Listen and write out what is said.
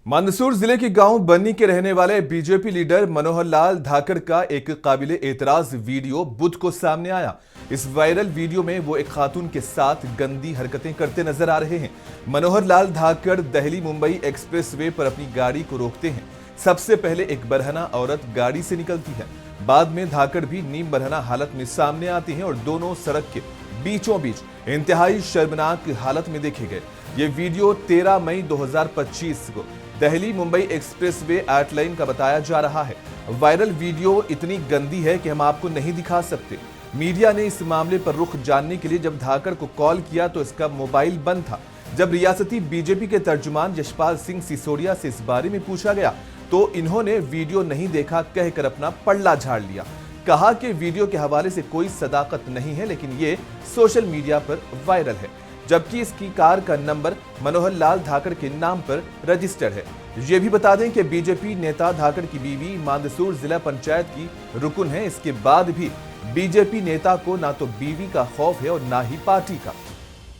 मंदसौर जिले के गांव बन्नी के रहने वाले बीजेपी लीडर मनोहर लाल धाकड़ का एक काबिले एतराज वीडियो बुध को सामने आया। इस वायरल वीडियो में वो एक खातून के साथ गंदी हरकतें करते नजर आ रहे हैं। मनोहर लाल धाकड़ दिल्ली मुंबई एक्सप्रेसवे पर अपनी गाड़ी को रोकते हैं। सबसे पहले एक बरहना औरत गाड़ी से निकलती है, बाद में धाकड़ भी नीम बरहना हालत में सामने आती हैं और दोनों सड़क के बीचों बीच इंतहाई शर्मनाक हालत में देखे गए। ये वीडियो 13 मई 2025 को दिल्ली मुंबई एक्सप्रेसवे आउटलाइन का बताया जा रहा है। वायरल वीडियो इतनी गंदी है कि हम आपको नहीं दिखा सकते। मीडिया ने इस मामले पर रुख जानने के लिए जब धाकड़ को कॉल किया तो इसका मोबाइल बंद था। जब रियासती बीजेपी के तर्जुमान यशपाल सिंह सिसोदिया से इस बारे में पूछा गया तो इन्होंने वीडियो नहीं देखा कहकर अपना पल्ला झाड़ लिया। कहा कि वीडियो के हवाले से कोई सदाकत नहीं है, लेकिन ये सोशल मीडिया पर वायरल है, जबकि इसकी कार का नंबर मनोहर लाल धाकड़ के नाम पर रजिस्टर्ड है। ये भी बता दें कि बीजेपी नेता धाकड़ की बीवी मंदसौर जिला पंचायत की रुकन है। इसके बाद भी बीजेपी नेता को ना तो बीवी का खौफ है और ना ही पार्टी का।